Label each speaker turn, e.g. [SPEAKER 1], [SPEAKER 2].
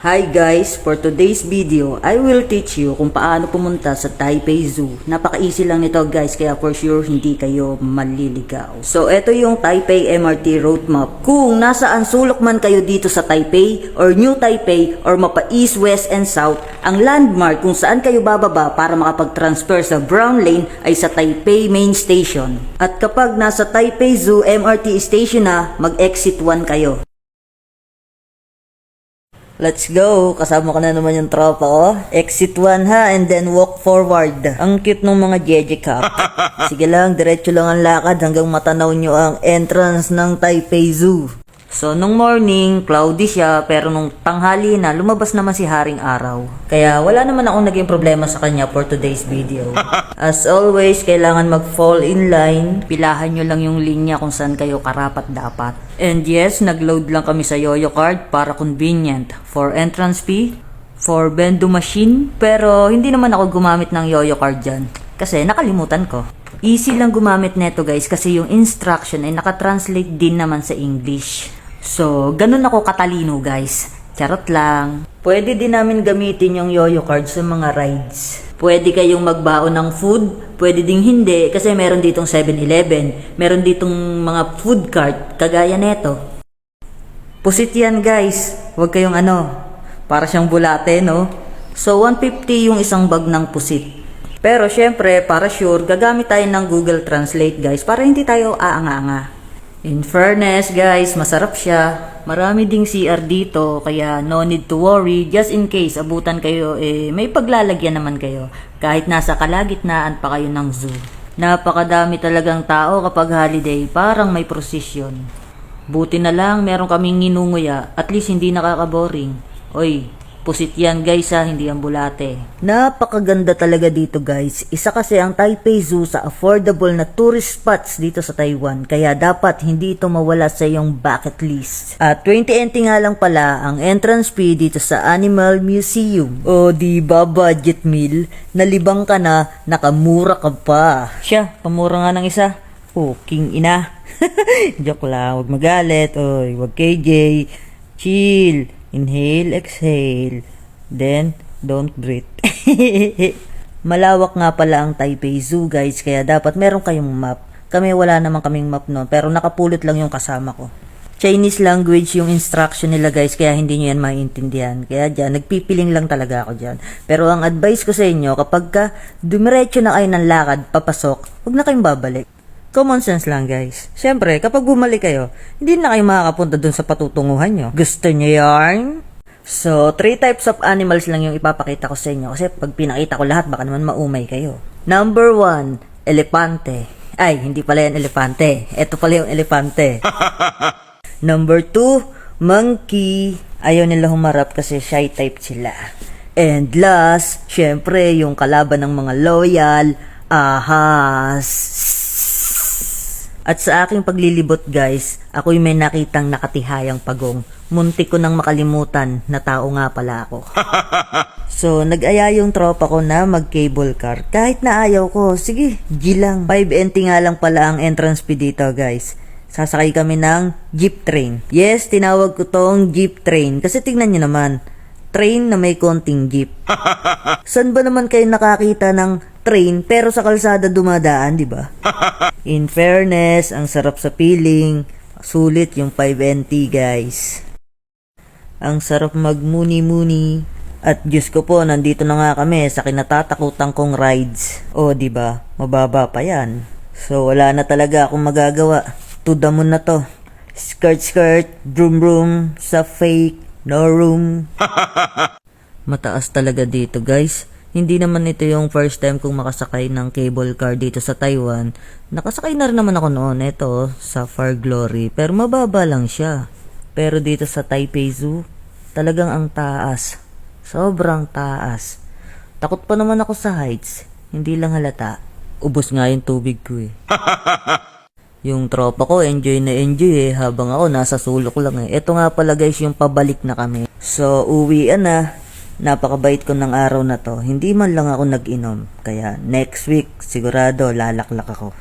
[SPEAKER 1] Hi guys, for today's video, I will teach you kung paano pumunta sa Taipei Zoo. Napaka-easy lang nito guys, kaya for sure hindi kayo maliligaw. So ito yung Taipei MRT route map. Kung nasaan sulok man kayo dito sa Taipei or New Taipei or mapa East, West, and South, ang landmark kung saan kayo bababa para makapag-transfer sa Brown Lane ay sa Taipei Main Station. At kapag nasa Taipei Zoo MRT Station na, mag-exit 1 kayo. Let's go! Kasama ko na naman yung tropa ko. Exit 1 ha, and then walk forward. Ang cute ng mga Jeje Cup. Sige lang, diretso lang ang lakad hanggang matanaw nyo ang entrance ng Taipei Zoo. So, nung morning, cloudy siya, pero nung tanghali na, lumabas naman si Haring Araw. Kaya wala naman akong naging problema sa kanya for today's video. As always, kailangan mag-fall in line. Pilahan nyo lang yung linya kung saan kayo karapat dapat. And yes, nag-load lang kami sa Yoyo card para convenient. For entrance fee, for bendo machine, pero hindi naman ako gumamit ng Yoyo card dyan. Kasi nakalimutan ko. Easy lang gumamit neto guys kasi yung instruction ay nakatranslate din naman sa English. So, ganun ako katalino guys. Charot lang. Pwede din namin gamitin yung Yoyo card sa mga rides. Pwede kayong magbaon ng food, pwede ding hindi kasi meron ditong 7-Eleven. Meron ditong mga food cart kagaya neto. Pusit yan guys. Huwag kayong para siyang bulate no. So, 150 yung isang bag ng pusit. Pero syempre, para sure, gagamit tayo ng Google Translate guys para hindi tayo aanga-anga. In fairness guys, masarap siya. Marami ding CR dito, kaya no need to worry. Just in case abutan kayo, may paglalagyan naman kayo. Kahit nasa kalagitnaan pa kayo ng zoo. Napakadami talagang tao kapag holiday, parang may prosesyon. Buti na lang meron kaming nginunguya, at least hindi nakaka-boring. Oy, pusit yan guys ha, hindi ang bulate. Napakaganda talaga dito guys. Isa kasi ang Taipei Zoo sa affordable na tourist spots dito sa Taiwan. Kaya dapat hindi ito mawala sa iyong bucket list. At 20 NT nga lang pala ang entrance fee dito sa Animal Museum. O di ba budget meal? Nalibang ka na, nakamura ka pa. Siya, pamura nga ng isa. Oh, king ina. Joke lang, wag magalit. Oy, wag KJ. Chill. Inhale, exhale. Then, don't breathe. Malawak nga pala ang Taipei Zoo guys, kaya dapat meron kayong map. Kami wala naman kaming map noon, pero nakapulot lang yung kasama ko. Chinese language yung instruction nila guys, kaya hindi nyo yan maintindihan. Kaya dyan, nagpipiling lang talaga ako dyan. Pero ang advice ko sa inyo, kapag ka dumiretso na kayo ng lakad, papasok, huwag na kayong babalik. Common sense lang guys. Siyempre, kapag bumalik kayo, hindi na kayo makakapunta dun sa patutunguhan nyo. Gusto nyo yarn? So, 3 types of animals lang yung ipapakita ko sa inyo. Kasi pag pinakita ko lahat, baka naman maumay kayo. Number 1, elepante. Ay, hindi pala yan elepante. Ito pala yung elepante. Number 2, monkey. Ayaw nila humarap kasi shy type sila. And last, syempre, yung kalaban ng mga loyal, ahas. At sa aking paglilibot guys, ako'y may nakitang nakatihayang pagong. Muntik ko nang makalimutan na tao nga pala ako. So, nag-aya yung tropa ko na mag-cable car. Kahit na ayaw ko, sige, G lang. 5 NT nga lang pala ang entrance fee dito guys. Sasakay kami ng jeep train. Yes, tinawag ko tong jeep train. Kasi tignan nyo naman, train na may konting jeep. San ba naman kayo nakakita ng train pero sa kalsada dumadaan, di ba? In fairness, ang sarap sa feeling. Sulit yung 5 NT guys. Ang sarap magmuni-muni. At Diyos ko po, nandito na nga kami sa kinatatakutan kong rides. O, di ba? Mababa pa yan. So, wala na talaga akong magagawa. To the moon na to. Skirt, skirt, broom, broom, sa fake, no room. Mataas talaga dito guys. Hindi naman ito yung first time kong makasakay ng cable car dito sa Taiwan. Nakasakay na rin naman ako noon. Ito, sa Far Glory. Pero mababa lang siya. Pero dito sa Taipei Zoo, talagang ang taas. Sobrang taas. Takot pa naman ako sa heights. Hindi lang halata. Ubos nga yung tubig ko eh. Yung tropa ko, enjoy na enjoy habang ako nasa sulok lang eh. Ito nga pala guys, yung pabalik na kami. So, uwian na. Napakabait ko ng araw na to. Hindi man lang ako nag-inom. Kaya next week, sigurado lalaklak ako.